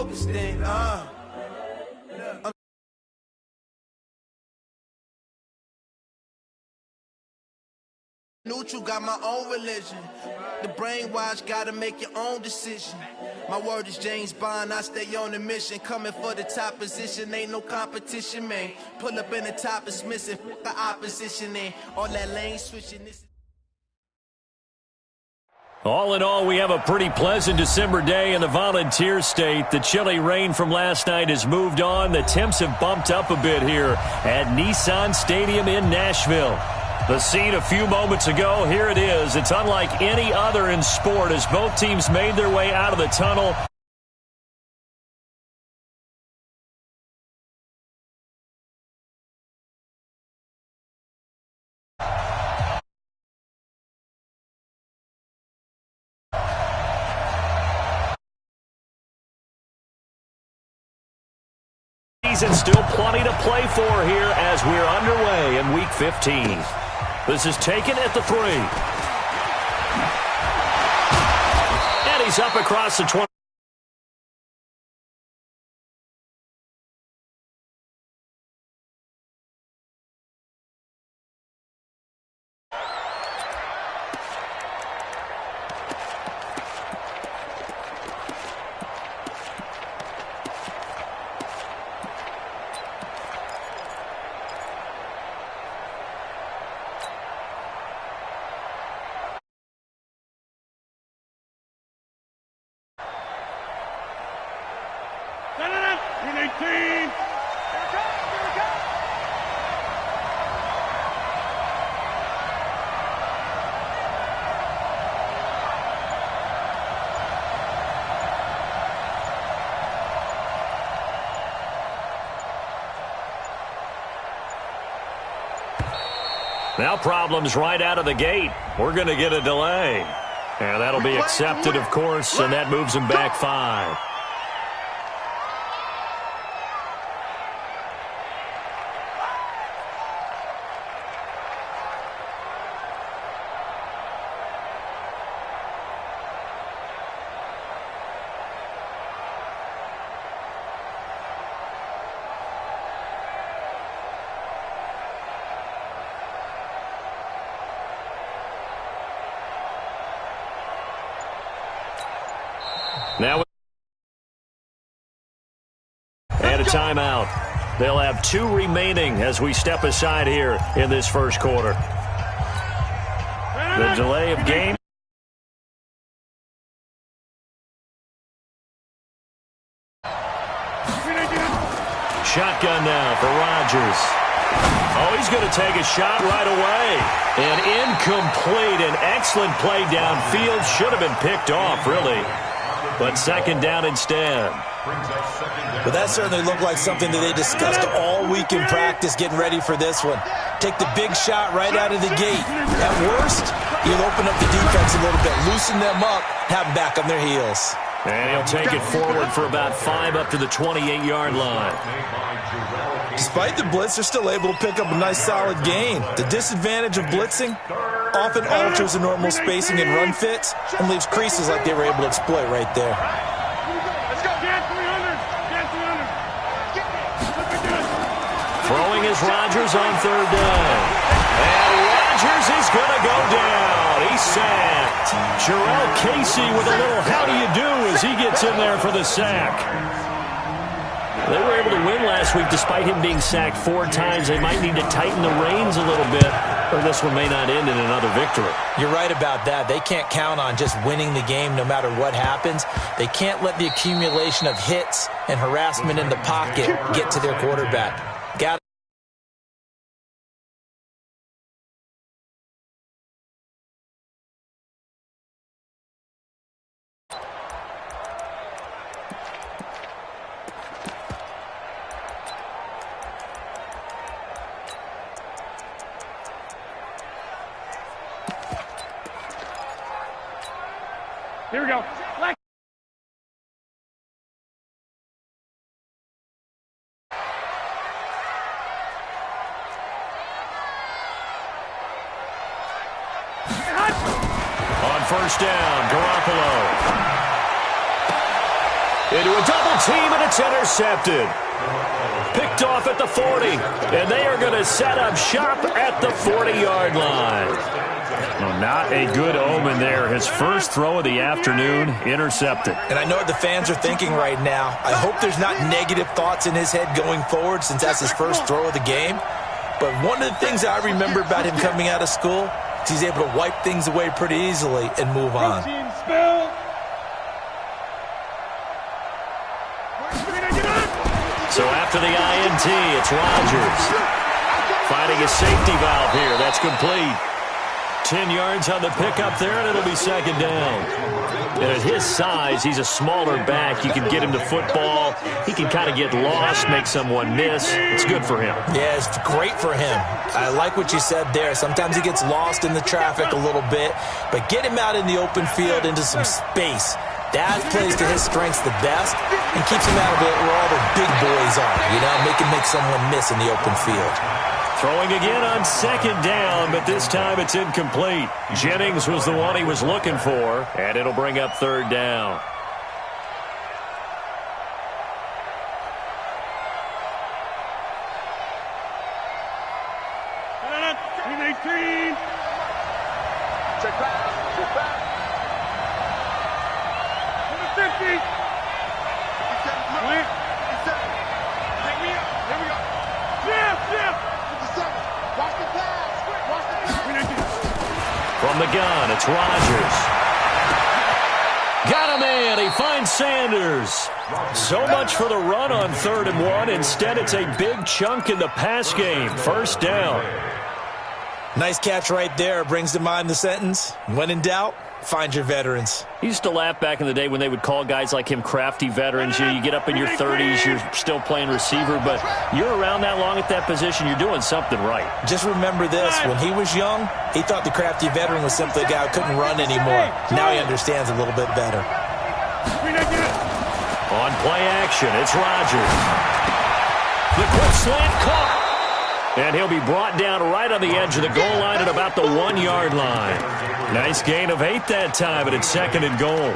focused in. Neutral, got my own religion. The brainwash, gotta make your own decision. My word is James Bond, I stay on a mission. Coming for the top position, ain't no competition, man. Pull up in the top, it's missing, the opposition in. All that lane switching, this. All in all, we have a pretty pleasant December day in the Volunteer State. The chilly rain from last night has moved on. The temps have bumped up a bit here at Nissan Stadium in Nashville. The scene a few moments ago, here it is. It's unlike any other in sport as both teams made their way out of the tunnel. And still plenty to play for here as we're underway in Week 15. This is taken at the 3. And he's up across the 20. Now problems right out of the gate. We're going to get a delay. And that'll be accepted, of course, and that moves him back 5. Now and a timeout. They'll have 2 remaining as we step aside here in this first quarter. The delay of game. Shotgun now for Rodgers. Oh, he's going to take a shot right away. And incomplete. An excellent play downfield. Should have been picked off, really. But second down instead. Well, that certainly looked like something that they discussed all week in practice getting ready for this one. Take the big shot right out of the gate. At worst, you'll open up the defense a little bit, loosen them up, have them back on their heels. And he'll take it forward for about 5 up to the 28-yard line. Despite the blitz, they're still able to pick up a nice solid gain. The disadvantage of blitzing often alters the normal spacing and run fits and leaves creases like they were able to exploit right there. Throwing is Rodgers on 3rd down. And Rodgers is going to go down. He's sacked. Jarrell Casey with a little how-do-you-do as he gets in there for the sack. They were able to win last week despite him being sacked 4 times. They might need to tighten the reins a little bit, or this one may not end in another victory. You're right about that. They can't count on just winning the game no matter what happens. They can't let the accumulation of hits and harassment in the pocket get to their quarterback. Got Here we go. On 1st down, Garoppolo. into a double team, and it's intercepted. Picked off at the 40, and they are going to set up shop at the 40-yard line. Well, not a good omen there. His first throw of the afternoon, intercepted. And I know what the fans are thinking right now. I hope there's not negative thoughts in his head going forward since that's his first throw of the game. But one of the things I remember about him coming out of school is he's able to wipe things away pretty easily and move on. So after the INT, it's Rodgers. Finding a safety valve here. That's complete. 10 yards on the pickup there, and it'll be second down. And at his size, he's a smaller back. You can get him to football. He can kind of get lost, make someone miss. It's good for him. Yeah, it's great for him. I like what you said there. Sometimes he gets lost in the traffic a little bit, but get him out in the open field into some space. That plays to his strengths the best and keeps him out of it where all the big boys are, you know, make someone miss in the open field. Throwing again on second down, but this time it's incomplete. Jennings was the one he was looking for, and it'll bring up third down. Check back. Check back. 50. 57. Take me up. Here we go. Yeah. 57. Watch the pass. Watch the pass. From the gun, it's Rodgers. Got him in. He finds Sanders. So much for the run on 3rd and 1. Instead, it's a big chunk in the pass game. First down. Nice catch right there. Brings to mind the sentence, when in doubt, find your veterans. I used to laugh back in the day when they would call guys like him crafty veterans. You get up in your 30s, you're still playing receiver, but you're around that long at that position, you're doing something right. Just remember this, when he was young, he thought the crafty veteran was simply a guy who couldn't run anymore. Now he understands a little bit better. On play action, it's Rodgers. The quick slant caught. And he'll be brought down right on the edge of the goal line at about the 1-yard line. Nice gain of 8 that time, but it's 2nd and goal.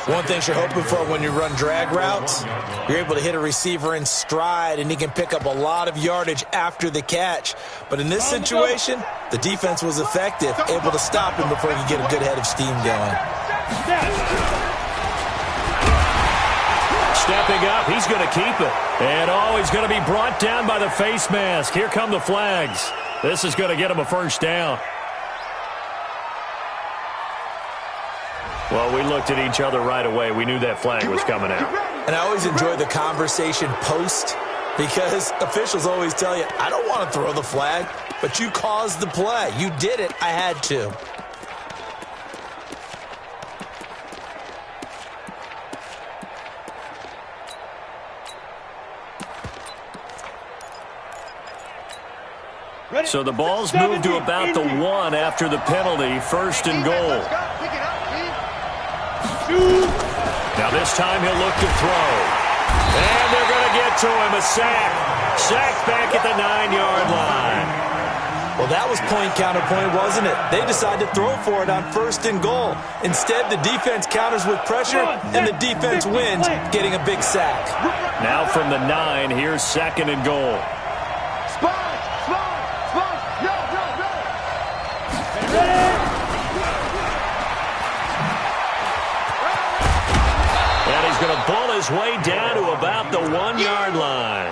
One thing you're hoping for when you run drag routes, you're able to hit a receiver in stride, and he can pick up a lot of yardage after the catch. But in this situation, the defense was effective, able to stop him before he could get a good head of steam going. Stepping up, he's going to keep it. And he's going to be brought down by the face mask. Here come the flags. This is going to get him a first down. Well, we looked at each other right away. We knew that flag was coming out. And I always enjoy the conversation post, because officials always tell you, I don't want to throw the flag, but you caused the play. You did it. I had to. So the ball's moved to about the 1 after the penalty. 1st and goal. Now this time he'll look to throw. And they're going to get to him. A sack. Sacked back at the 9-yard line. Well, that was point counterpoint, wasn't it? They decided to throw for it on 1st and goal. Instead, the defense counters with pressure, and the defense wins, getting a big sack. Now from the 9, here's 2nd and goal. Going to bull his way down to about the 1-yard line.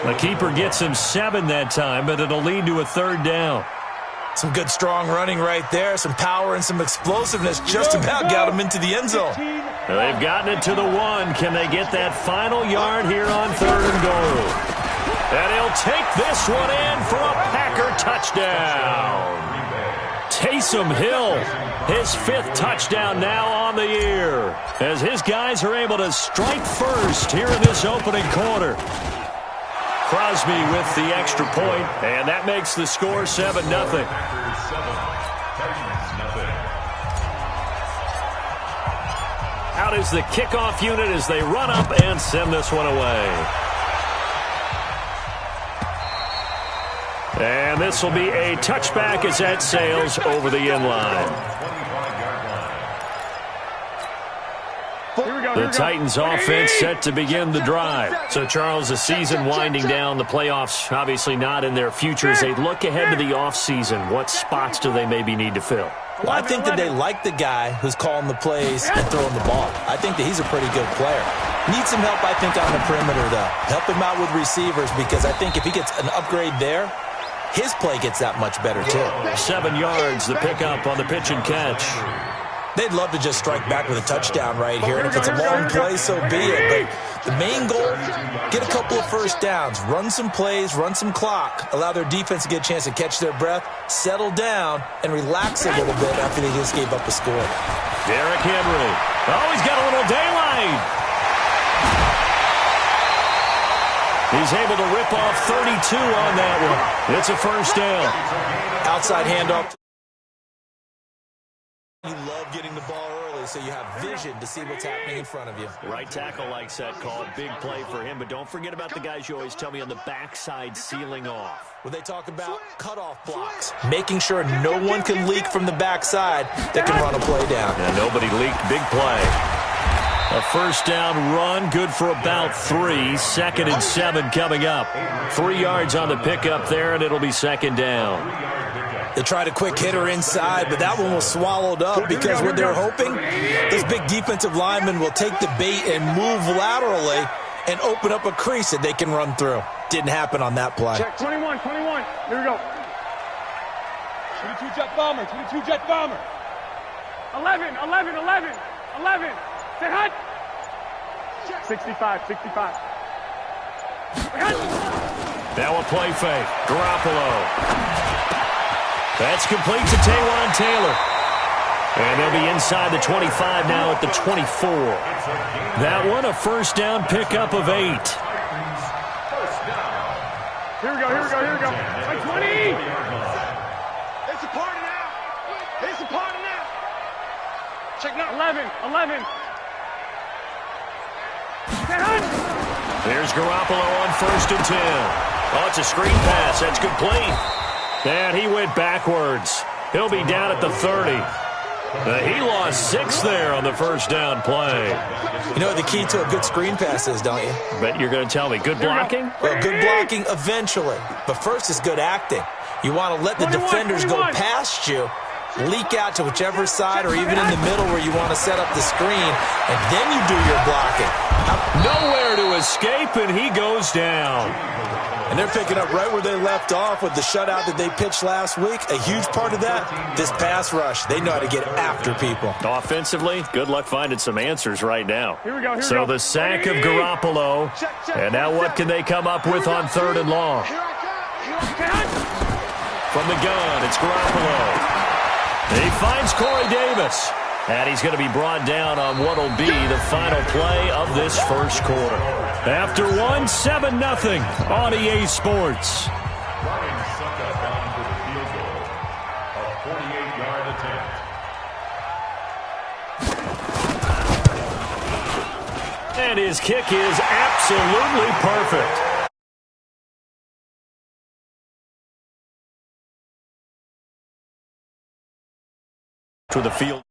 The keeper gets him 7 that time, but it'll lead to a 3rd down. Some good strong running right there. Some power and some explosiveness just about got him into the end zone. They've gotten it to the 1. Can they get that final yard here on 3rd and goal? And he'll take this one in for a Packer touchdown. Taysom Hill, his 5th touchdown now on the year, as his guys are able to strike first here in this opening quarter. Crosby with the extra point, and that makes the score 7-0. Out is the kickoff unit as they run up and send this one away. And this will be a touchback as that sails over the end line. Here we go. The Titans offense set to begin the drive. So, Charles, the season winding down, the playoffs obviously not in their future. As they look ahead to the offseason, what spots do they maybe need to fill? Well, I think that they like the guy who's calling the plays and throwing the ball. I think that he's a pretty good player. Needs some help, I think, on the perimeter, though. Help him out with receivers, because I think if he gets an upgrade there, his play gets that much better, too. 7 yards, the pickup on the pitch and catch. They'd love to just strike back with a touchdown right here, and if it's a long play, so be it. But the main goal, get a couple of first downs, run some plays, run some clock, allow their defense to get a chance to catch their breath, settle down, and relax a little bit after they just gave up a score. Derrick Henry. Oh, he's got a little daylight. He's able to rip off 32 on that one. It's a first down. Outside handoff. You love getting the ball early so you have vision to see what's happening in front of you. Right tackle likes that call. Big play for him. But don't forget about the guys you always tell me on the backside sealing off. When they talk about cutoff blocks, making sure no one can leak from the backside that can run a play down. And nobody leaked. Big play. A first down run, good for about 3. 2nd and 7 coming up. 3 yards on the pickup there, and it'll be second down. They tried a quick hitter inside, but that one was swallowed up because what they're hoping, this big defensive lineman will take the bait and move laterally and open up a crease that they can run through. Didn't happen on that play. Check 21. Here we go. 22 jet bomber. 22 jet bomber. 11. Say hut. 65. Now a play fake. Garoppolo. That's complete to Taywan Taylor. And they'll be inside the 25 now at the 24. That one, a first down pickup of 8. Here we go. Like 20. It's a party now. Check now. 11. There's Garoppolo on 1st and 10. Oh, it's a screen pass. That's complete. And he went backwards. He'll be down at the 30. He lost 6 there on the first down play. You know what the key to a good screen pass is, don't you? Bet you're going to tell me. Good blocking? Well, good blocking eventually. But first is good acting. You want to let the defenders go past you, leak out to whichever side or even in the middle where you want to set up the screen, and then you do your blocking. Nowhere to escape, and he goes down. And they're picking up right where they left off with the shutout that they pitched last week. A huge part of that, this pass rush. They know how to get after people. Offensively, good luck finding some answers right now. Here we go. So the sack of Garoppolo. And now what can they come up with on 3rd and long? From the gun, it's Garoppolo. He finds Corey Davis. And he's going to be brought down on what will be the final play of this first quarter. After 1, 7-0 on EA Sports. And his kick is absolutely perfect. To the field.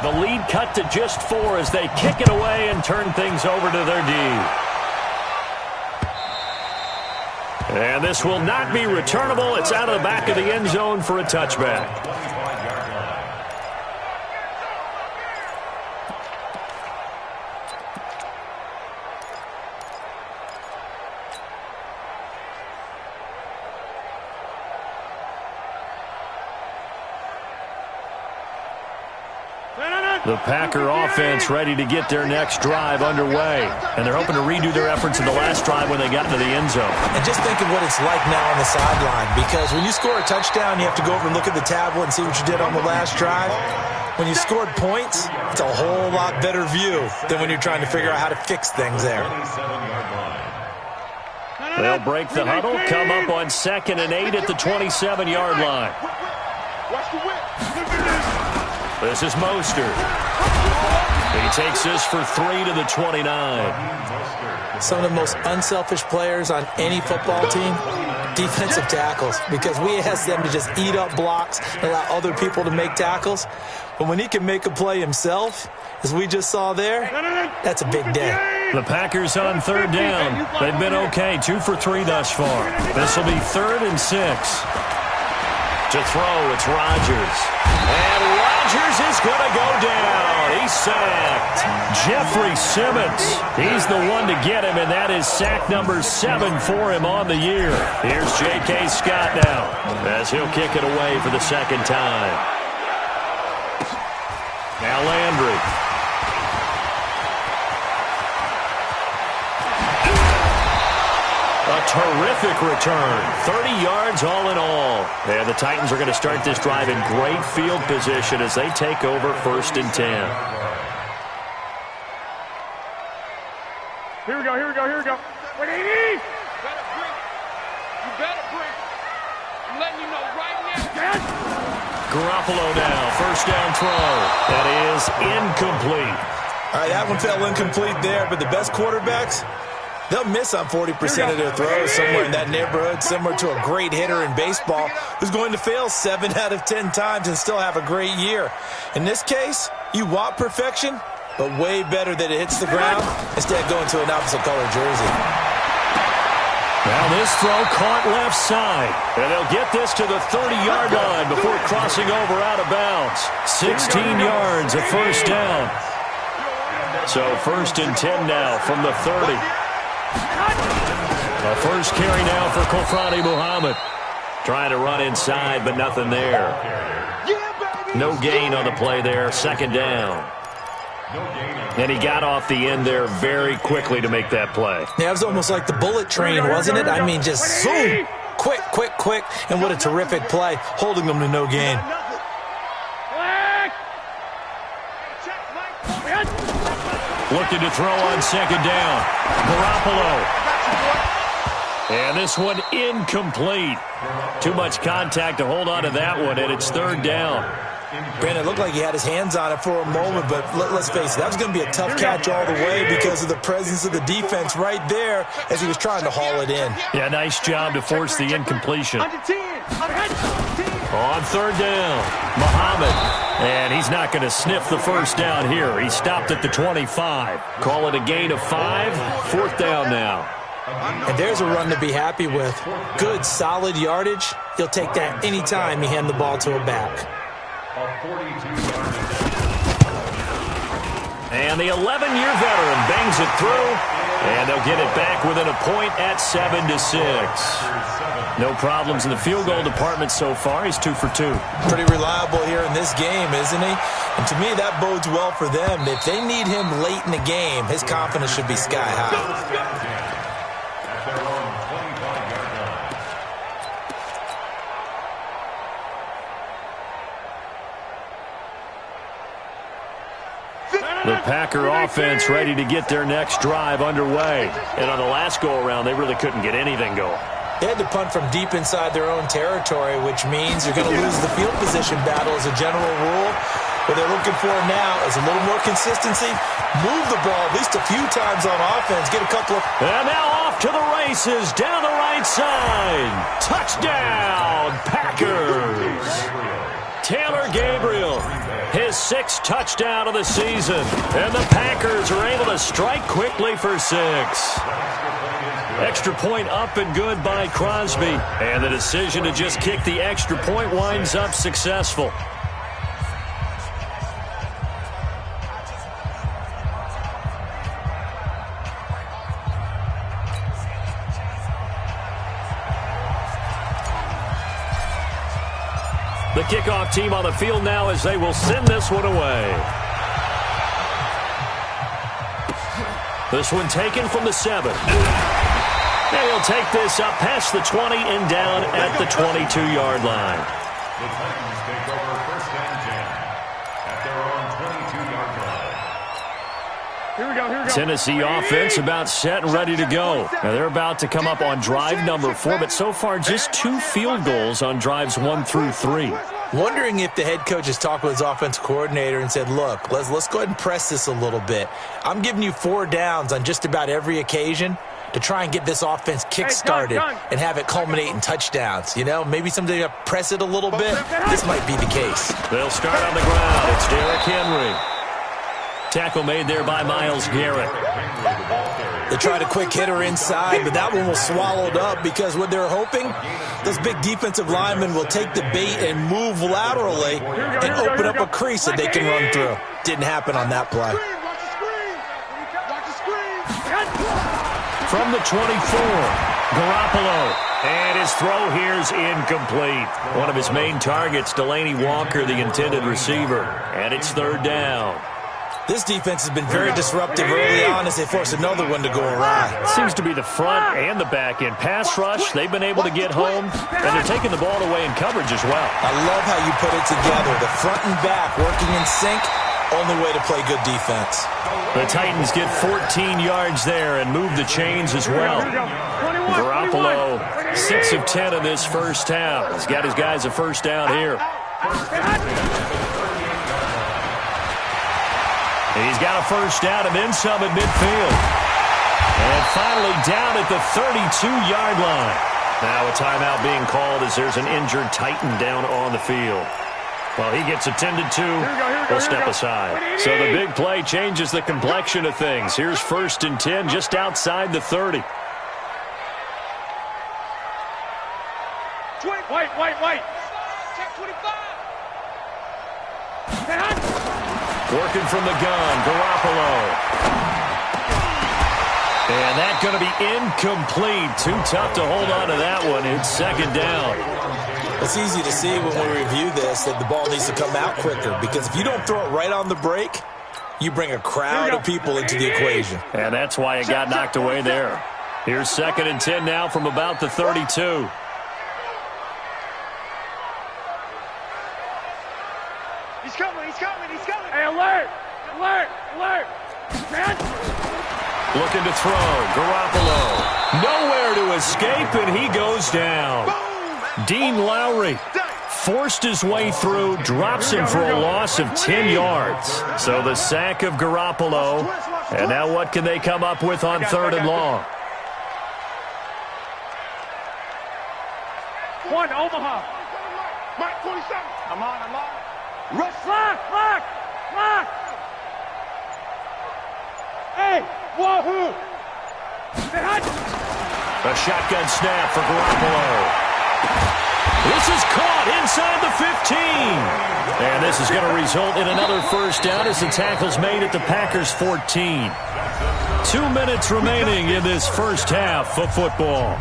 The lead cut to just 4 as they kick it away and turn things over to their D. And this will not be returnable. It's out of the back of the end zone for a touchback. The Packer offense ready to get their next drive underway. And they're hoping to redo their efforts in the last drive when they got into the end zone. And just think of what it's like now on the sideline. Because when you score a touchdown, you have to go over and look at the tablet and see what you did on the last drive. When you scored points, it's a whole lot better view than when you're trying to figure out how to fix things there. They'll break the huddle, come up on 2nd and 8 at the 27-yard line. Watch the whip. This is Mostert. He takes this for 3 to the 29. Some of the most unselfish players on any football team, defensive tackles, because we ask them to just eat up blocks and allow other people to make tackles. But when he can make a play himself, as we just saw there, that's a big day. The Packers on third down. They've been okay, 2 for 3 thus far. This will be 3rd and 6. To throw, it's Rodgers. And Rodgers is going to go down. He's sacked. Jeffrey Simmons, he's the one to get him, and that is sack number 7 for him on the year. Here's J.K. Scott now, as he'll kick it away for the second time. Now Landry. A terrific return. 30 yards all in all. And the Titans are going to start this drive in great field position as they take over 1st and 10. Here we go, here we go, here we go. Wait, you better bring it. You better bring it. I'm letting you know right now. Garoppolo now, 1st down throw. That is incomplete. All right, that one fell incomplete there, but the best quarterbacks, they'll miss on 40% of their throws somewhere in that neighborhood, similar to a great hitter in baseball who's going to fail 7 out of 10 times and still have a great year. In this case, you want perfection, but way better that it hits the ground instead of going to an opposite color jersey. Now this throw caught left side, and they'll get this to the 30-yard line before crossing over out of bounds. 16 yards, a 1st down. So 1st and 10 now from the 30. A first carry now for Kofrani Muhammad. Trying to run inside, but nothing there. No gain on the play there, 2nd down. And he got off the end there very quickly to make that play. Yeah, it was almost like the bullet train, wasn't it? I mean, just zoom, quick, quick, quick, and what a terrific play, holding them to no gain. Looking to throw on 2nd down. Garoppolo. And this one incomplete. Too much contact to hold on to that one, and it's 3rd down. Brandon, it looked like he had his hands on it for a moment, but let's face it, that was going to be a tough catch all the way because of the presence of the defense right there as he was trying to haul it in. Yeah, nice job to force the incompletion. On 3rd down, Muhammad. And he's not going to sniff the 1st down here. He stopped at the 25. Call it a gain of 5. 4th down now. And there's a run to be happy with. Good, solid yardage. He'll take that anytime you hand the ball to a back. And the 11-year veteran bangs it through, and they'll get it back within a point at 7-6. No problems in the field goal department so far. He's 2 for 2. Pretty reliable here in this game, isn't he? And to me, that bodes well for them. If they need him late in the game, his confidence should be sky high. The Packer offense ready to get their next drive underway. And on the last go-around, they really couldn't get anything going. They had to punt from deep inside their own territory, which means you're going to lose the field position battle as a general rule. What they're looking for now is a little more consistency. Move the ball at least a few times on offense. Get a couple of... And now off to the races, down the right side. Touchdown, Packers. Taylor Gabriel, his 6th touchdown of the season. And the Packers are able to strike quickly for 6. Extra point up and good by Crosby. And the decision to just kick the extra point winds up successful. The kickoff team on the field now as they will send this one away. This one taken from the 7. And he'll take this up past the 20 and down at the 22-yard line. The Titans take over 1st and 10 at their own 22-yard line. Here we go, here we go. Tennessee offense about set and ready to go. Now they're about to come up on drive number 4, but so far just 2 field goals on drives 1 through 3. Wondering if the head coach has talked with his offensive coordinator and said, look, let's go ahead and press this a little bit. I'm giving you 4 downs on just about every occasion to try and get this offense kick-started and have it culminate in touchdowns. You know, maybe someday you press it a little bit. This might be the case. They'll start on the ground. It's Derrick Henry. Tackle made there by Myles Garrett. They tried a quick hitter inside, but that one was swallowed up because what they're hoping, those big defensive linemen will take the bait and move laterally and open up a crease that they can run through. Didn't happen on that play. From the 24, Garoppolo. And his throw here's incomplete. One of his main targets, Delaney Walker, the intended receiver. And it's 3rd down. This defense has been very disruptive early on as they force another one to go awry. Seems to be the front and the back end. Pass rush, they've been able to get home, and they're taking the ball away in coverage as well. I love how you put it together. The front and back working in sync, only way to play good defense. The Titans get 14 yards there and move the chains as well. Garoppolo, 6 of 10 in this first half. He's got his guys a first down here. He's got a first down and then some at midfield. And finally down at the 32-yard line. Now a timeout being called as there's an injured Titan down on the field. Well, he gets attended to. We'll step aside. So the big play changes the complexion of things. Here's 1st and 10 just outside the 30. White. Check 25. Working from the gun, Garoppolo. And that's going to be incomplete. Too tough to hold on to that one. It's 2nd down. It's easy to see when we review this that the ball needs to come out quicker because if you don't throw it right on the break, you bring a crowd of people into the equation. And that's why it got knocked away there. Here's 2nd and 10 now from about the 32. He's coming. Hey, alert. Man. Looking to throw. Garoppolo. Nowhere to escape, and he goes down. Dean Lowry forced his way through, drops him for a loss of 10 yards. So the sack of Garoppolo. And now what can they come up with on 3rd and long? One, Omaha. Mike 27. I'm on. Rush. Lock. Hey, wahoo. A shotgun snap for Garoppolo. This is caught inside the 15. And this is going to result in another first down as the tackle's made at the Packers' 14. 2 minutes remaining in this first half of football.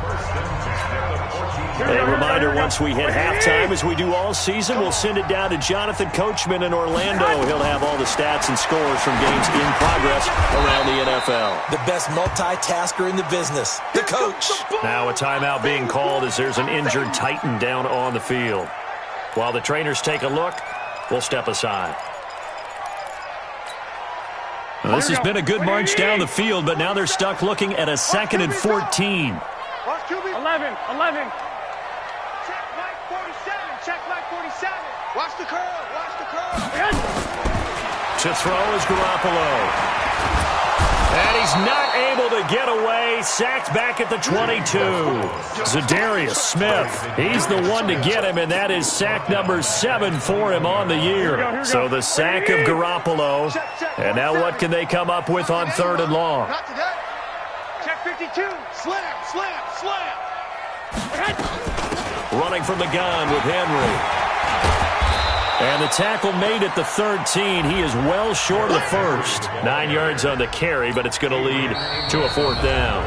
A reminder, once we hit halftime, as we do all season, we'll send it down to Jonathan Coachman in Orlando. He'll have all the stats and scores from games in progress around the NFL. The best multitasker in the business, the coach. Now a timeout being called as there's an injured Titan down on the field. While the trainers take a look, we'll step aside. Well, this has been a good march down the field, but now they're stuck looking at a 2nd and 14. 11. Check Mike 47. Watch the curl. To throw is Garoppolo. And he's not able to get away. Sacked back at the 22. Zadarius Smith. He's the one to get him, and that is sack number 7 for him on the year. So the sack of Garoppolo. And now what can they come up with on 3rd and long? Check 52. Slam. Running from the gun with Henry. And the tackle made at the 13. He is well short of the first. 9 yards on the carry, but it's going to lead to a 4th down.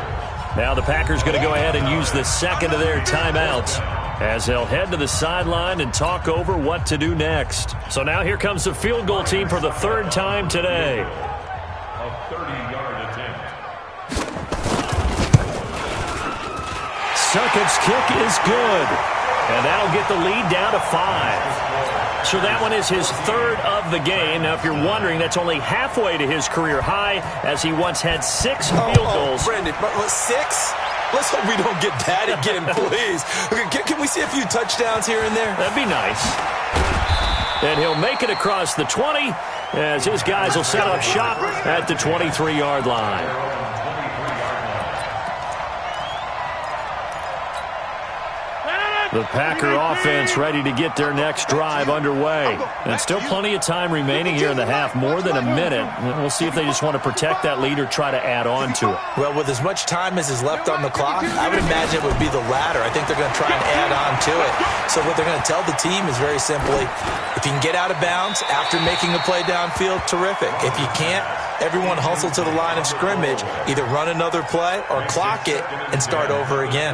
Now the Packers going to go ahead and use the second of their timeouts as they'll head to the sideline and talk over what to do next. So now here comes the field goal team for the 3rd time today. A 30-yard attempt. Second's kick is good. And that'll get the lead down to 5. So that one is his 3rd of the game. Now, if you're wondering, that's only halfway to his career high, as he once had 6 field goals. Brendan, but 6? Let's hope we don't get that again, please. Can we see a few touchdowns here and there? That'd be nice. And he'll make it across the 20 as his guys will set up shop at the 23-yard line. The Packer offense ready to get their next drive underway. And still plenty of time remaining here in the half, more than a minute. We'll see if they just want to protect that lead or try to add on to it. Well, with as much time as is left on the clock, I would imagine it would be the latter. I think they're going to try and add on to it. So what they're going to tell the team is very simply, if you can get out of bounds after making a play downfield, terrific. If you can't, everyone hustle to the line of scrimmage, either run another play or clock it and start over again.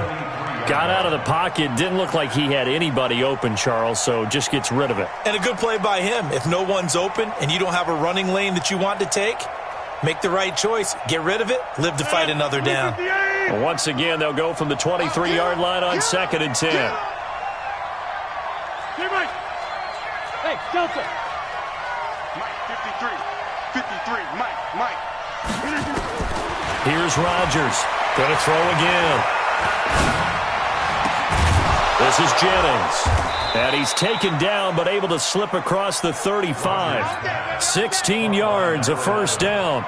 Got out of the pocket, didn't look like he had anybody open, Charles, so just gets rid of it. And a good play by him. If no one's open and you don't have a running lane that you want to take, make the right choice. Get rid of it, live to fight another down. Well, once again, they'll go from the 23-yard line on 2nd and 10. Hey, Delta. Mike, 53, Mike. Here's Rodgers. Going to throw again. This is Jennings. And he's taken down but able to slip across the 35. 16 yards, a first down.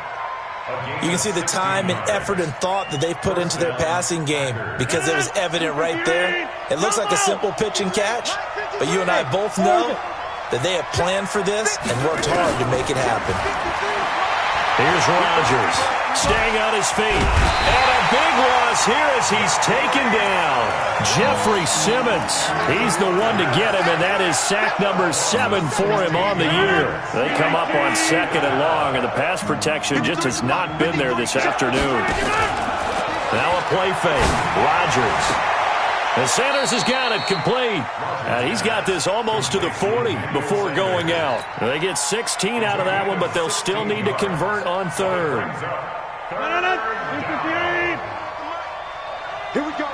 You can see the time and effort and thought that they've put into their passing game because it was evident right there. It looks like a simple pitch and catch, but you and I both know that they have planned for this and worked hard to make it happen. Here's Rodgers, staying on his feet. And a big loss here as he's taken down. Jeffrey Simmons, he's the one to get him, and that is sack number 7 for him on the year. They come up on 2nd and long, and the pass protection just has not been there this afternoon. Now a play fake. Rodgers. And Sanders has got it complete. And he's got this almost to the 40 before going out. They get 16 out of that one, but they'll still need to convert on 3rd. Here we go.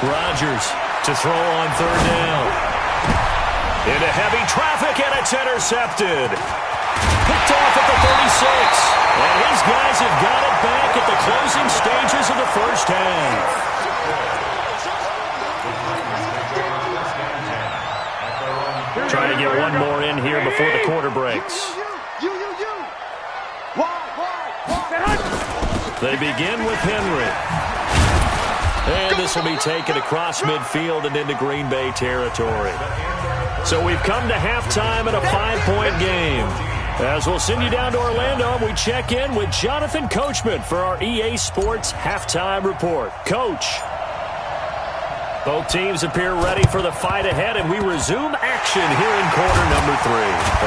Rodgers to throw on 3rd down. Into heavy traffic, and it's intercepted. Picked off at the 36. And his guys have got it back at the closing stages of the first half. Trying to get one more in here before the quarter breaks. They begin with Henry. And this will be taken across midfield and into Green Bay territory. So we've come to halftime in a 5-point game. As we'll send you down to Orlando, we check in with Jonathan Coachman for our EA Sports Halftime Report. Coach. Both teams appear ready for the fight ahead, and we resume action here in quarter number 3.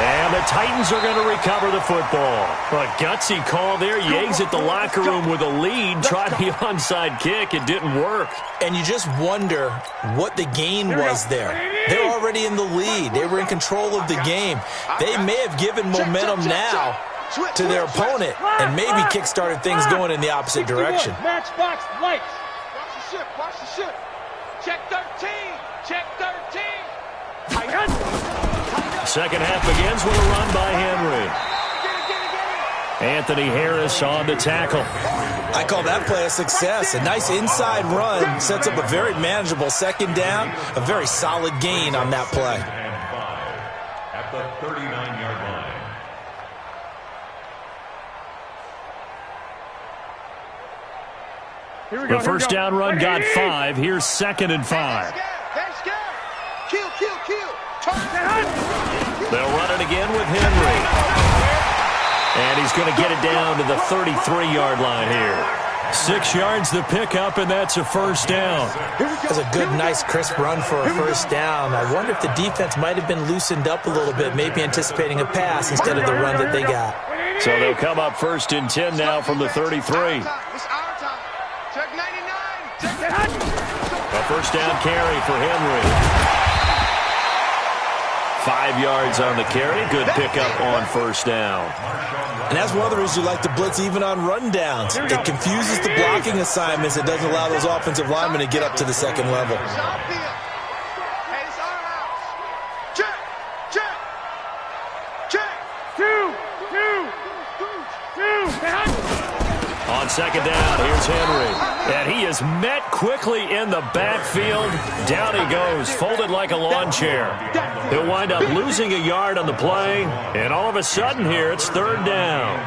And the Titans are going to recover the football. A gutsy call there. You exit the locker room with a lead. Try the onside kick. It didn't work. And you just wonder what the gain was there. They're already in the lead. They were in control of the game. They may have given momentum now to their opponent and maybe kick-started things going in the opposite direction. Matchbox lights. Watch the ship. Check 13. Second half begins with a run by Henry. Anthony Harris on the tackle. I call that play a success. A nice inside run sets up a very manageable 2nd down. A very solid gain on that play. At the 39-yard line. The first down run got 5. Here's 2nd and 5. Kill. They'll run it again with Henry. And he's going to get it down to the 33-yard line here. 6 yards the pickup, and that's a first down. That's a good, nice, crisp run for a first down. I wonder if the defense might have been loosened up a little bit, maybe anticipating a pass instead of the run that they got. So they'll come up 1st and 10 now from the 33. It's our time. Check 99. A first down carry for Henry. 5 yards on the carry. Good pickup on first down. And that's one of the reasons you like to blitz even on rundowns. It confuses the blocking assignments. It doesn't allow those offensive linemen to get up to the 2nd level. on second down, here's Henry. And he is met quickly in the backfield. Down he goes, folded like a lawn chair. He'll wind up losing a yard on the play. And all of a sudden here, it's third down.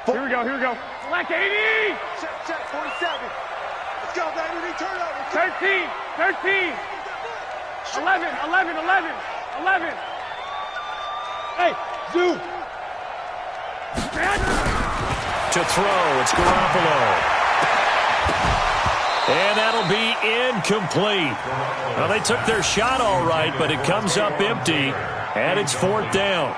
Here we go, here we go. Black 80! Check, 47. Let's go, baby. Turnover. 13, 13. 11. Hey, Zoo. To throw, it's Garoppolo. And that'll be incomplete. Well, they took their shot all right, but it comes up empty, and it's fourth down.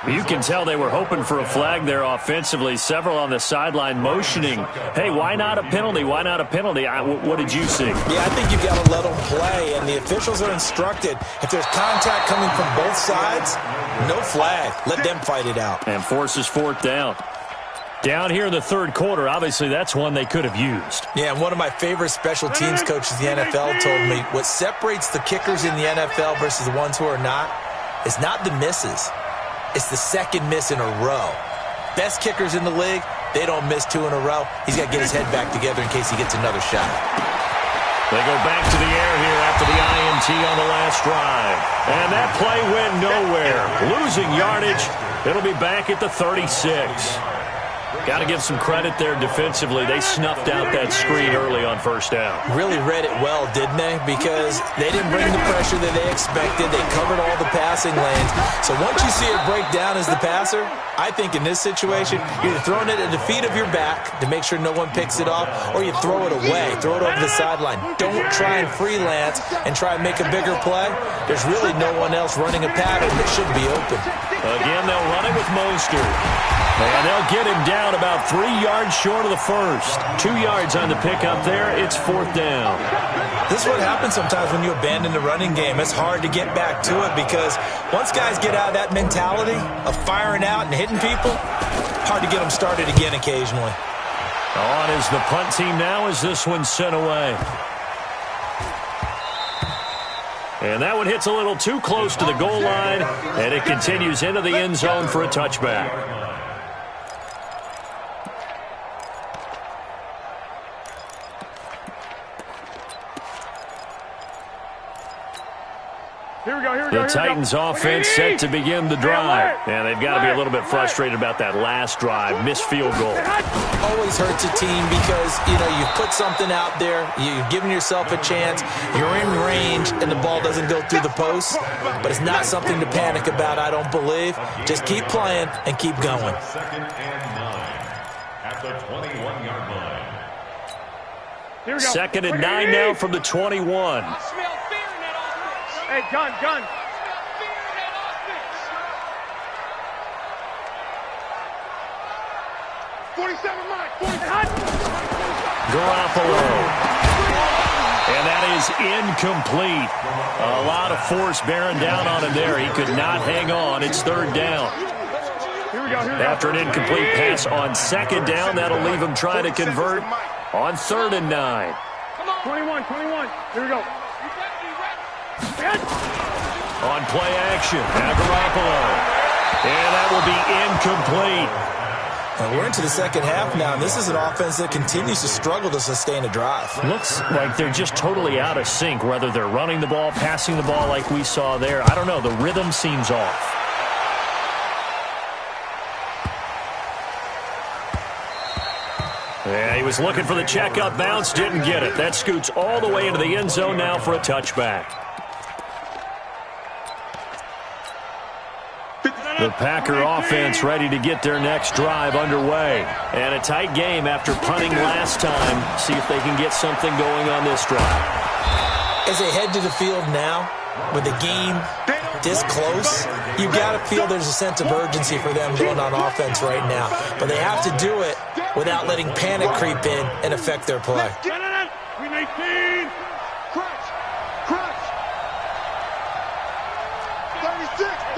You can tell they were hoping for a flag there offensively. Several on the sideline motioning, hey, why not a penalty? Why not a penalty? What did you see? Yeah, I think you've got to let them play, and the officials are instructed, if there's contact coming from both sides, no flag. Let them fight it out. And forces fourth down. Down here in the third quarter, obviously that's one they could have used. Yeah, and one of my favorite special teams coaches in the NFL told me what separates the kickers in the NFL versus the ones who are not is not the misses. It's the second miss in a row. Best kickers in the league, they don't miss two in a row. He's got to get his head back together in case he gets another shot. They go back to the air here after the INT on the last drive. And that play went nowhere. Losing yardage. It'll be back at the 36. Got to give some credit there defensively. They snuffed out that screen early on first down. Really read it well, didn't they? Because they didn't bring the pressure that they expected. They covered all the passing lanes. So once you see it break down as the passer, I think in this situation, you're either throwing it at the feet of your back to make sure no one picks it off, or you throw it away, throw it over the sideline. Don't try and freelance and try and make a bigger play. There's really no one else running a pattern that should be open. Again, they'll run it with Mostert. And they'll get him down about 3 yards short of the first. 2 yards on the pickup there. It's fourth down. This is what happens sometimes when you abandon the running game. It's hard to get back to it because once guys get out of that mentality of firing out and hitting people, hard to get them started again occasionally. On is the punt team now as this one's sent away. And that one hits a little too close to the goal line, and it continues into the end zone for a touchback. The Titans offense set to begin the drive. And they've got to be a little bit frustrated about that last drive. Missed field goal. Always hurts a team because, you've put something out there. You've given yourself a chance. You're in range, and the ball doesn't go through the post. But it's not something to panic about, I don't believe. Just keep playing and keep going. Second and 9 at the 21-yard line. Second and 9 now from the 21. Hey, gun. 47, Mike. 47. Garoppolo. And that is incomplete. A lot of force bearing down on him there. He could not hang on. It's third down. Here we go. After an incomplete pass on second down, that'll leave him trying to convert on third and 9. 21. Here we go. On play action, now Garoppolo. And that will be incomplete. And we're into the second half now, and this is an offense that continues to struggle to sustain a drive. Looks like they're just totally out of sync, whether they're running the ball, passing the ball like we saw there. I don't know, the rhythm seems off. Yeah, he was looking for the checkup bounce, didn't get it. That scoots all the way into the end zone now for a touchback. The Packer offense ready to get their next drive underway. And a tight game after punting last time. See if they can get something going on this drive. As they head to the field now, with the game this close, you've got to feel there's a sense of urgency for them going on offense right now. But they have to do it without letting panic creep in and affect their play. We 19. Crunch. 36.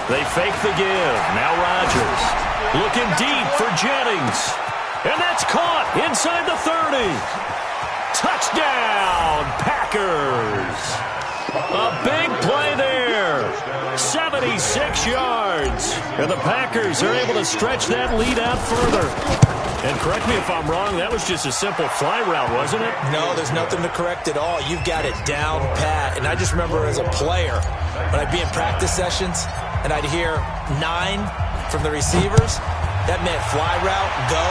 They fake the give. Now Rodgers looking deep for Jennings. And that's caught inside the 30. Touchdown, Packers. 76 yards. And the Packers are able to stretch that lead out further. And correct me if I'm wrong, that was just a simple fly route, wasn't it? No, there's nothing to correct at all. You've got it down pat. And I just remember as a player, when I'd be in practice sessions and I'd hear 9 from the receivers, that meant fly route, go,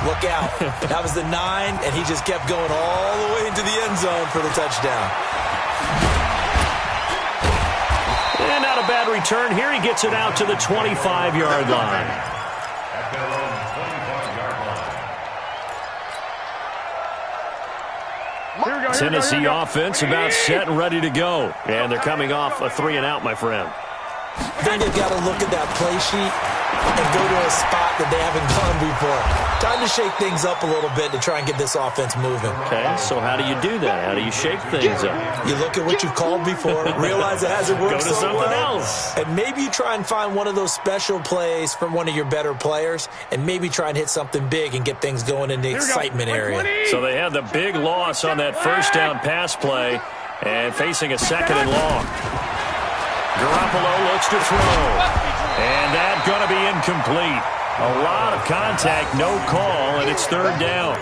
look out. That was the 9, and he just kept going all the way into the end zone for the touchdown. And not a bad return. Here he gets it out to the 25-yard line. At their own 25-yard line. Tennessee offense about set and ready to go. And they're coming off a 3-and-out, my friend. Then you've got to look at that play sheet and go to a spot that they haven't gone before. Time to shake things up a little bit to try and get this offense moving. Okay, so how do you do that? How do you shake things up? You look at what you've called before, realize it hasn't worked Go to so something well, else. and maybe you try and find one of those special plays from one of your better players, and maybe try and hit something big and get things going in the excitement area. So they had the big loss on that first down pass play and facing a 2nd and long. Garoppolo looks to throw. And that's going to be incomplete. A lot of contact, no call, and it's 3rd down.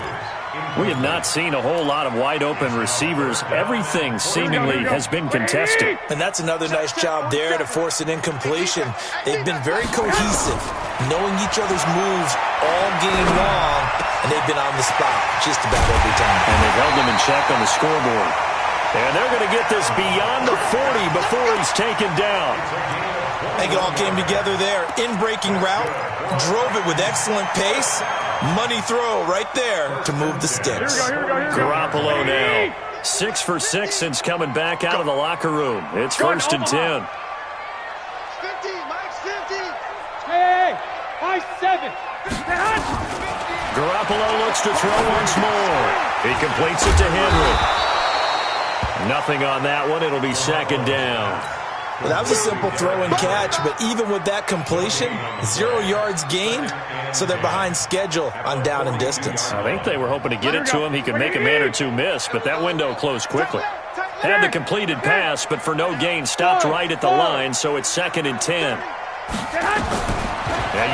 We have not seen a whole lot of wide-open receivers. Everything seemingly has been contested. And that's another nice job there to force an incompletion. They've been very cohesive, knowing each other's moves all game long, and they've been on the spot just about every time. And they've held them in check on the scoreboard. And they're going to get this beyond the 40 before he's taken down. They all came together there. In-breaking route, drove it with excellent pace. Money throw right there to move the sticks. Garoppolo now. 6 for 6 since coming back out of the locker room. It's 1st and 10. 50, Mike's 50. Hey, Mike's 7. Garoppolo looks to throw once more. He completes it to Henry. Nothing on that one. It'll be 2nd down. Well, that was a simple throw and catch, but even with that completion, 0 yards gained, so they're behind schedule on down and distance. I think they were hoping to get it to him. He could make a man or two miss, but that window closed quickly. Had the completed pass, but for no gain, stopped right at the line, so it's 2nd and 10. And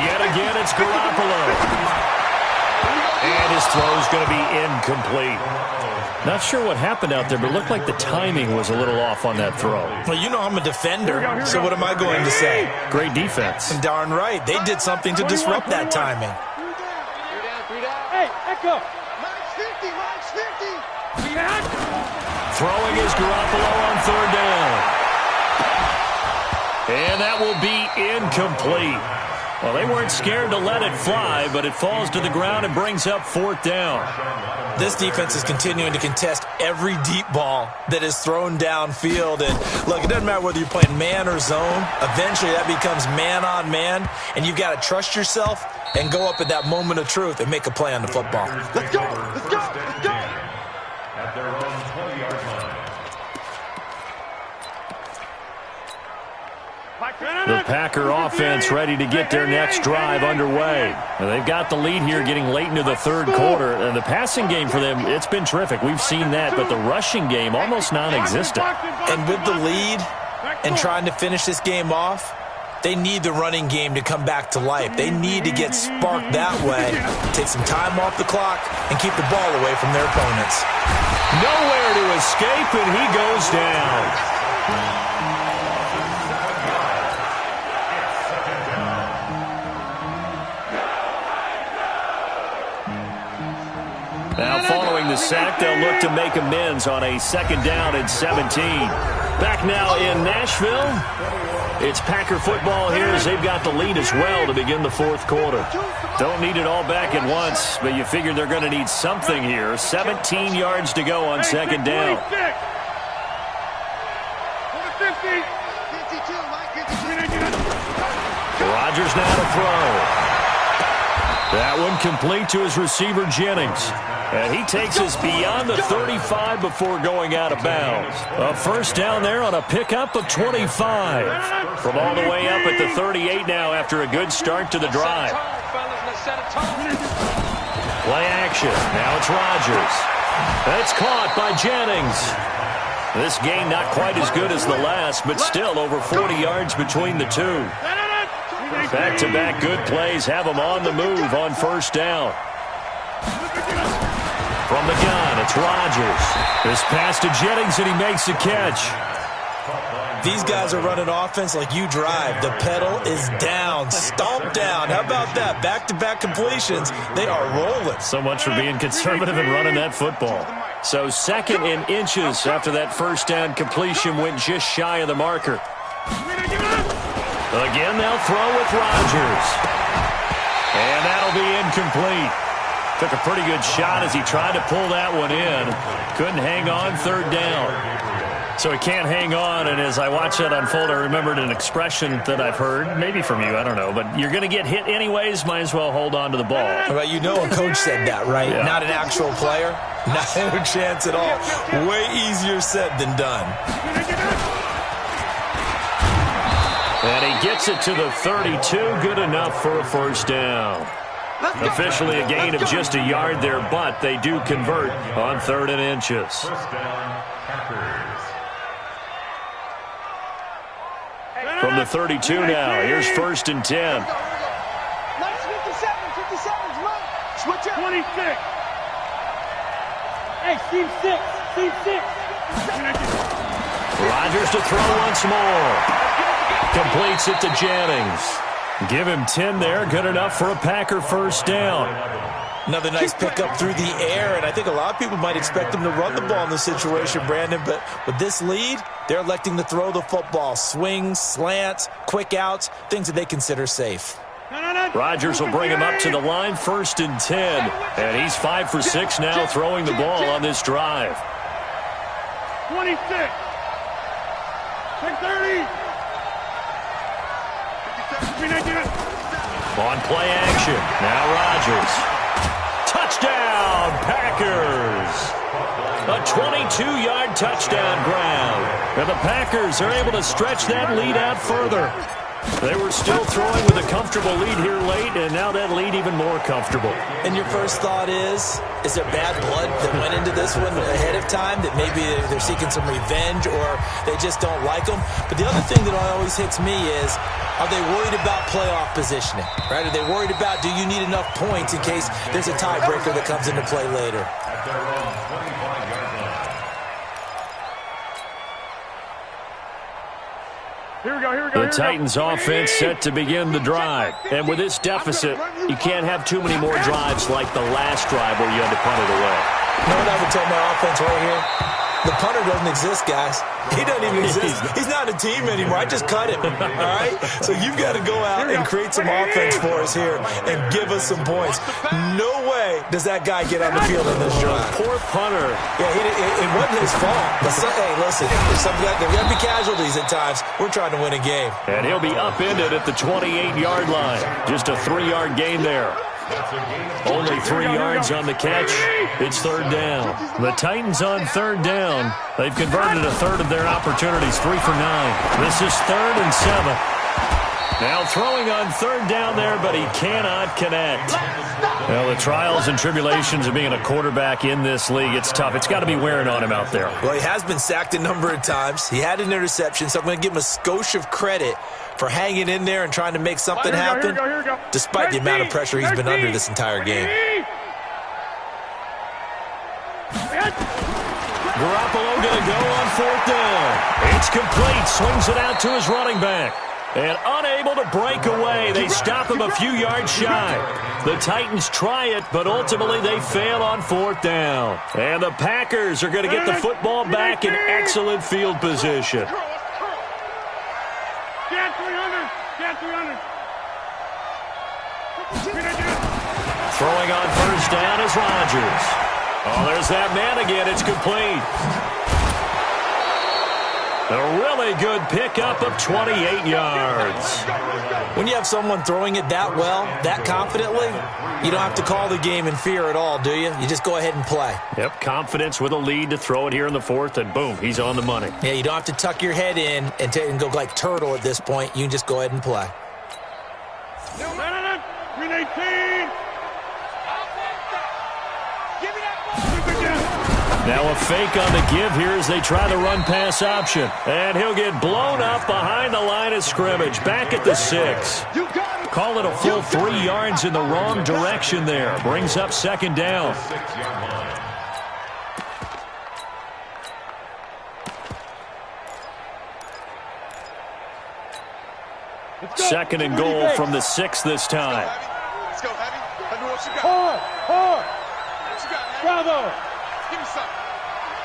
yet again, it's Garoppolo. And his throw's going to be incomplete. Not sure what happened out there, but it looked like the timing was a little off on that throw. Well, you know I'm a defender, so what am I going to say? Great defense. And darn right, they did something to disrupt that timing. Hey, Echo. Mike's 50, Mike's 50. Throwing is Garoppolo on 3rd down. And that will be incomplete. Well, they weren't scared to let it fly, but it falls to the ground and brings up 4th down. This defense is continuing to contest every deep ball that is thrown downfield. And look, it doesn't matter whether you're playing man or zone. Eventually, that becomes man on man, and you've got to trust yourself and go up at that moment of truth and make a play on the football. Let's go, let's go, let's go. At their own 20-yard line. The Packer offense ready to get their next drive underway. And they've got the lead here getting late into the 3rd quarter. And the passing game for them, it's been terrific. We've seen that, but the rushing game almost non-existent. And with the lead and trying to finish this game off, they need the running game to come back to life. They need to get sparked that way, take some time off the clock, and keep the ball away from their opponents. Nowhere to escape, and he goes down. Now, following the sack, they'll look to make amends on a 2nd down and 17. Back now in Nashville, it's Packer football here as they've got the lead as well to begin the 4th quarter. Don't need it all back at once, but you figure they're going to need something here. 17 yards to go on 2nd down. Rodgers now to throw. That one complete to his receiver, Jennings. And he takes us beyond the 35 before going out of bounds. A 1st down there on a pickup of 25. From all the way up at the 38 now after a good start to the drive. Play action. Now it's Rodgers. That's caught by Jennings. This game not quite as good as the last, but still over 40 yards between the two. Back-to-back good plays have them on the move on first down. From the gun, it's Rodgers. This pass to Jennings, and he makes the catch. These guys are running offense like you drive. The pedal is down, stomped down. How about that? Back-to-back completions. They are rolling. So much for being conservative and running that football. So 2nd and inches after that first down completion went just shy of the marker. Again, they'll throw with Rodgers. And that'll be incomplete. Took a pretty good shot as he tried to pull that one in. Couldn't hang on, 3rd down. So he can't hang on, and as I watched that unfold, I remembered an expression that I've heard, maybe from you, I don't know, but you're going to get hit anyways, might as well hold on to the ball. Well, you know a coach said that, right? Yeah. Not an actual player. Not a chance at all. Way easier said than done. And he gets it to the 32, good enough for a first down. Officially a gain of just a yard there, but they do convert on 3rd and inches. First down, Packers. From the 32 now, here's 1st and 10. Nice 57, come on. Switch it. 26. Hey, Steve 6. Rodgers to throw once more. Completes it to Jennings. Give him 10 there, good enough for a Packer first down. Another nice pickup through the air, and I think a lot of people might expect him to run the ball in this situation, Brandon, but with this lead, they're electing to throw the football. Swings, slants, quick outs, things that they consider safe. Rodgers will bring him up to the line, 1st and 10, and he's 5 for 6 now throwing the ball on this drive. 26. 30. On play action, now Rodgers. Touchdown, Packers! A 22-yard touchdown ground. And the Packers are able to stretch that lead out further. They were still throwing with a comfortable lead here late, and now that lead even more comfortable. And your first thought is there bad blood that went into this one ahead of time, that maybe they're seeking some revenge or they just don't like them? But the other thing that always hits me is, are they worried about playoff positioning? Right? Are they worried about, do you need enough points in case there's a tiebreaker that comes into play later? At their own 25-yard line. Here we go. The Titans offense set to begin the drive. And with this deficit, you can't have too many more drives like the last drive where you had to punt it away. You know what I would tell my offense right here? The punter doesn't exist, guys. He doesn't even exist. He's not a team anymore. I just cut him, all right? So you've got to go out and create some offense for us here and give us some points. No way does that guy get on the field in this drive. Poor punter. Yeah, it wasn't his fault. But hey, listen, there's got to be casualties at times. We're trying to win a game. And he'll be upended at the 28-yard line. Just a 3-yard gain there. Only 3 yards on the catch. It's 3rd down. The Titans on 3rd down. They've converted a third of their opportunities, 3 for 9. This is 3rd and 7. Now throwing on 3rd down there, but he cannot connect. Well, the trials and tribulations of being a quarterback in this league, it's tough. It's got to be wearing on him out there. Well, he has been sacked a number of times. He had an interception, so I'm going to give him a skosh of credit for hanging in there and trying to make something happen, despite the amount of pressure he's been under this entire game. Garoppolo going to go on 4th down. It's complete. Swings it out to his running back. And unable to break away, they stop him a few yards shy. The Titans try it, but ultimately they fail on 4th down. And the Packers are going to get the football back in excellent field position. Throwing on 1st down is Rodgers. Oh, there's that man again. It's complete. A really good pickup of 28 yards. When you have someone throwing it that well, that confidently, you don't have to call the game in fear at all, do you? You just go ahead and play. Yep, confidence with a lead to throw it here in the 4th, and boom, he's on the money. Yeah, you don't have to tuck your head in and go like turtle at this point. You can just go ahead and play. 318. Now a fake on the give here as they try the run-pass option. And he'll get blown up behind the line of scrimmage. Back at the 6. Call it a full 3 yards in the wrong direction there. Brings up second down. Second and goal from the 6 this time. Let's go, Heavy. I know what you got. Hard. What you got, Heavy? Bravo. Give me something.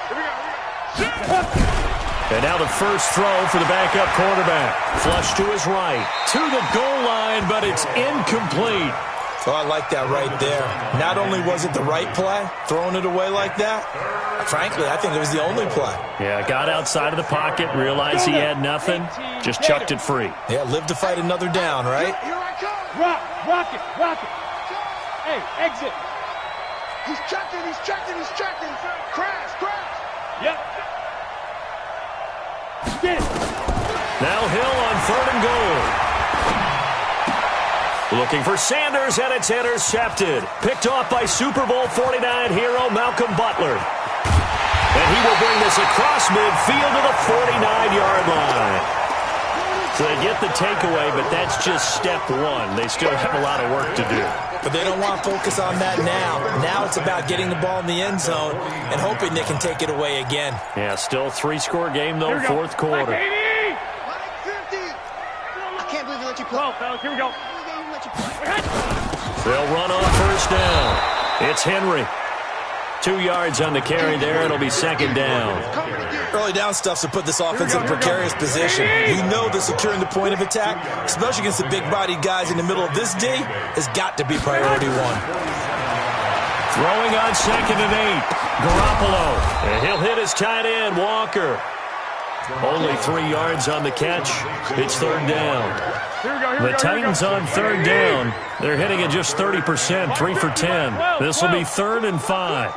Here we go. And now the first throw for the backup quarterback. Flush to his right. To the goal line, but it's incomplete. Oh, I like that right there. Not only was it the right play, throwing it away like that, frankly, I think it was the only play. Yeah, got outside of the pocket, realized he had nothing, just chucked it free. Yeah, live to fight another down, right? Here I come. Rock it. Hey, exit. He's checking. Crash. Yep. Get it. Now Hill on 3rd and goal. Looking for Sanders, and it's intercepted. Picked off by Super Bowl 49 hero Malcolm Butler. And he will bring this across midfield to the 49-yard line. So they get the takeaway, but that's just step 1. They still have a lot of work to do. But they don't want to focus on that now. Now it's about getting the ball in the end zone and hoping they can take it away again. Yeah, still 3-score game, though, 4th quarter. Mike 50. I can't believe they let you play. Well, fellas, here we go. They'll run on 1st down. It's Henry. 2 yards on the carry there. It'll be second down. Early down stuff's to put this offense in a precarious position. We know that securing the point of attack, especially against the big-bodied guys in the middle of this D, has got to be priority 1. Throwing on 2nd and 8. Garoppolo. And he'll hit his tight end, Walker. Only 3 yards on the catch. It's 3rd down. The Titans on 3rd down. They're hitting at just 30%, 3 for 10. This will be 3rd and 5.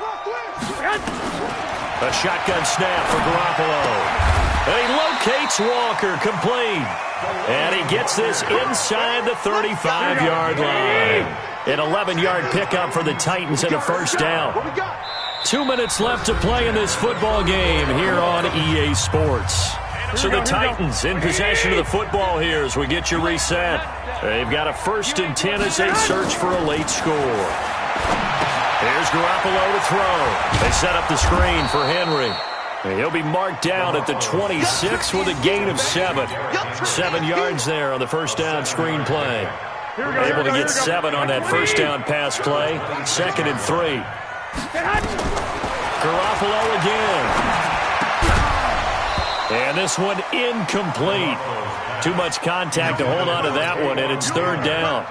A shotgun snap for Garoppolo. And he locates Walker, complete. And he gets this inside the 35-yard line. An 11-yard pickup for the Titans and a 1st down. 2 minutes left to play in this football game here on EA Sports. So the Titans in possession of the football here as we get you reset. They've got a 1st and 10 as they search for a late score. Here's Garoppolo to throw. They set up the screen for Henry. And he'll be marked down at the 26 with a gain of 7. 7 yards there on the 1st down screen play. Able to get 7 on that 1st down pass play. 2nd and 3. Garoppolo again. And this one incomplete. Too much contact to hold on to that one, and it's 3rd down.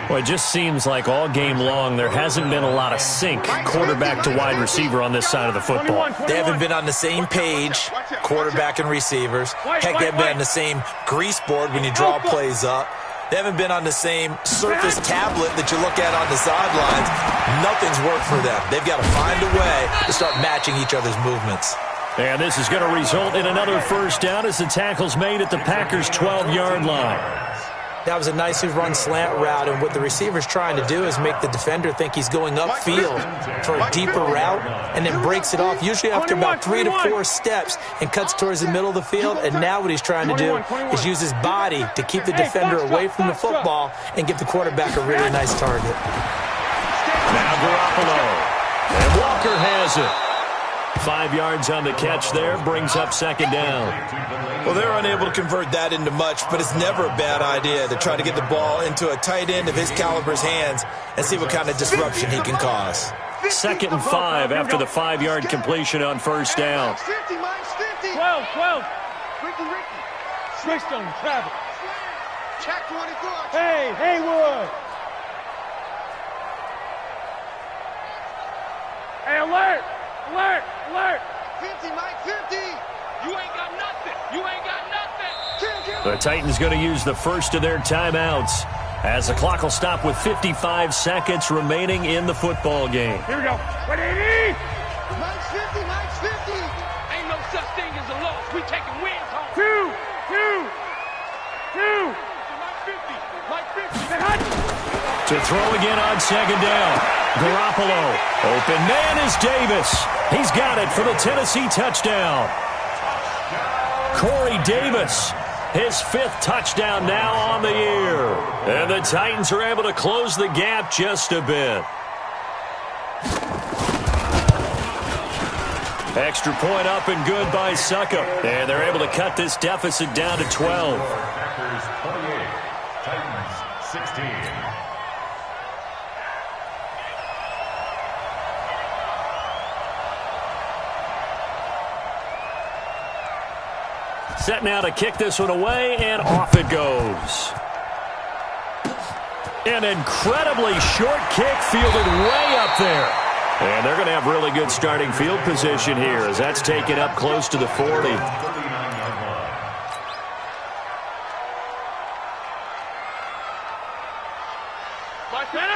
Well, it just seems like all game long there hasn't been a lot of sync quarterback to wide receiver on this side of the football. They haven't been on the same page, quarterback and receivers. Heck, they haven't been on the same grease board when you draw plays up. They haven't been on the same surface tablet that you look at on the sidelines. Nothing's worked for them. They've got to find a way to start matching each other's movements. And this is going to result in another 1st down as the tackle's made at the Packers' 12-yard line. That was a nicely run slant route, and what the receiver's trying to do is make the defender think he's going upfield for a deeper route and then breaks it off, usually after about 3 to 4 steps, and cuts towards the middle of the field. And now what he's trying to do is use his body to keep the defender away from the football and give the quarterback a really nice target. Now Garoppolo. And Walker has it. 5 yards on the catch there, brings up 2nd down. Well, they're unable to convert that into much, but it's never a bad idea to try to get the ball into a tight end of his caliber's hands and see what kind of disruption he can cause. 2nd and 5 after the 5-yard completion on 1st down. 50, Mike's 50. 12. Ricky. Switched on travel. Check 24. Hey, Haywood. Hey, alert. 50, Mike, 50. You ain't got nothing. The Titans going to use the first of their timeouts as the clock will stop with 55 seconds remaining in the football game. Here we go. 180. Mike's 50. Ain't no such thing as a loss. We taking wins home. Two. Mike 50. To throw again on 2nd down. Garoppolo. Open man is Davis. He's got it for the Tennessee touchdown. Corey Davis, his 5th touchdown now on the year. And the Titans are able to close the gap just a bit. Extra point up and good by Suckup. And they're able to cut this deficit down to 12. Packers 28, Titans 16. Set now to kick this one away, and off it goes. An incredibly short kick fielded way up there. And they're going to have really good starting field position here as that's taken up close to the 40.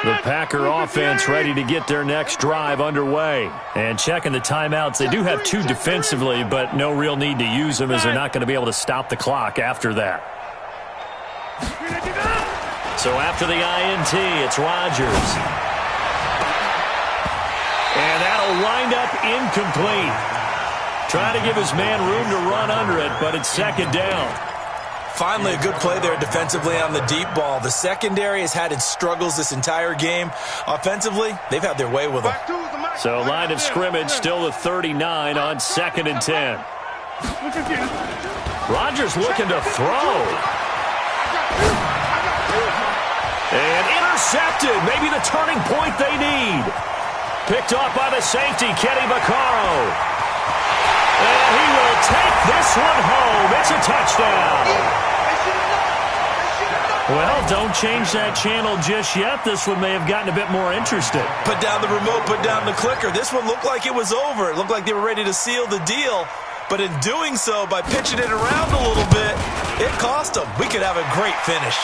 The Packer offense ready to get their next drive underway. And checking the timeouts, they do have 2 defensively, but no real need to use them as they're not going to be able to stop the clock after that. So after the INT, it's Rodgers. And that'll wind up incomplete. Trying to give his man room to run under it, but it's 2nd down. Finally, a good play there defensively on the deep ball. The secondary has had its struggles this entire game. Offensively, they've had their way with them. So line of scrimmage still the 39 on 2nd and 10. Rodgers looking to throw. And intercepted. Maybe the turning point they need. Picked off by the safety, Kenny Vaccaro. And he will take this one home. It's a touchdown. Well, don't change that channel just yet. This one may have gotten a bit more interesting. Put down the remote, put down the clicker. This one looked like it was over. It looked like they were ready to seal the deal. But in doing so, by pitching it around a little bit, it cost them. We could have a great finish.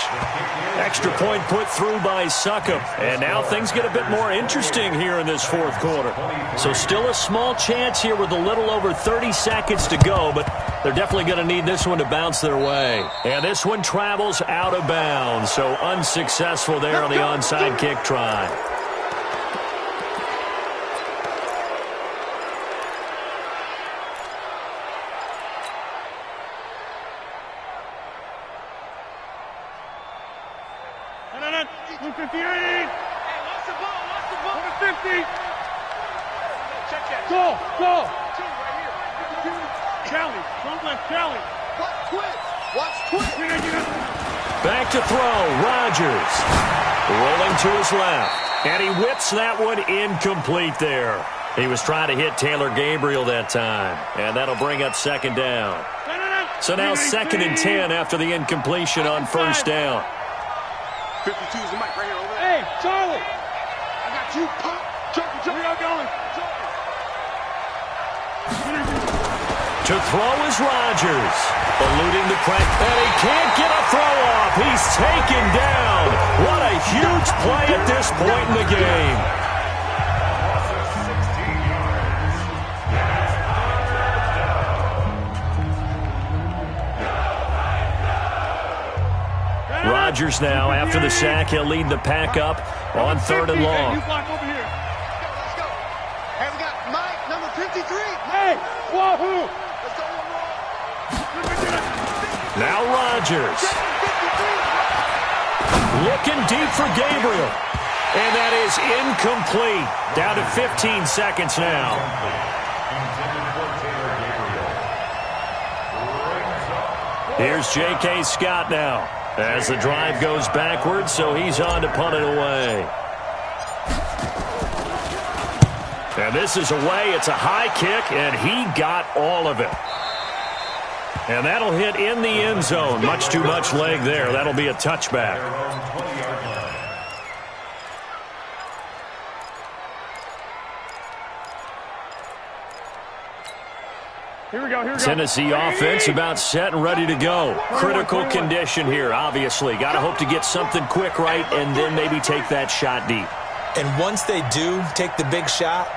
Extra point put through by Suckup. And now things get a bit more interesting here in this 4th quarter. So still a small chance here with a little over 30 seconds to go, but they're definitely going to need this one to bounce their way. And this one travels out of bounds, so unsuccessful there on the onside kick try. Back to throw, Rodgers. Rolling to his left. And he whips that one incomplete there. He was trying to hit Taylor Gabriel that time. And that'll bring up 2nd down. So now 2nd and 10 after the incompletion on 1st down. 52 is the mic right here over there. Hey, Charlie. I got you. Where y'all going? To throw is Rodgers. Eluding the pressure. And he can't get a throw off. He's taken down. What a huge play at this point in the game. Rodgers now, after the sack, he'll lead the pack up on 3rd and long. You block over here. Let's go. Hey, we got Mike, number 53. Hey, wahoo. Let's go. Now Rodgers. Looking deep for Gabriel. And that is incomplete. Down to 15 seconds now. Here's J.K. Scott now. As the drive goes backwards, so he's on to punt it away. And this is away. It's a high kick, and he got all of it. And that'll hit in the end zone. Much too much leg there. That'll be a touchback. Here we go. Tennessee offense about set and ready to go. Critical condition here, obviously. Got to hope to get something quick right and then maybe take that shot deep. And once they do take the big shot,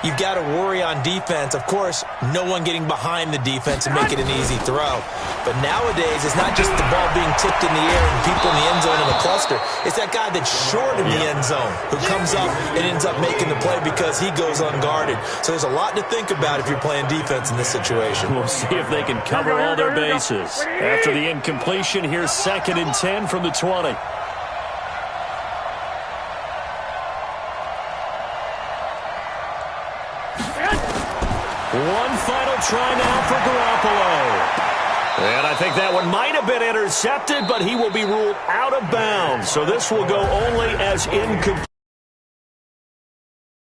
you've got to worry on defense. Of course, no one getting behind the defense and make it an easy throw. But nowadays, it's not just the ball being tipped in the air and people in the end zone in the cluster. It's that guy that's short in the end zone who comes up and ends up making the play because he goes unguarded. So there's a lot to think about if you're playing defense in this situation. We'll see if they can cover all their bases. After the incompletion, here's 2nd and 10 from the 20. One final try now for Garoppolo. And I think that one might have been intercepted, but he will be ruled out of bounds. So this will go only as incomplete.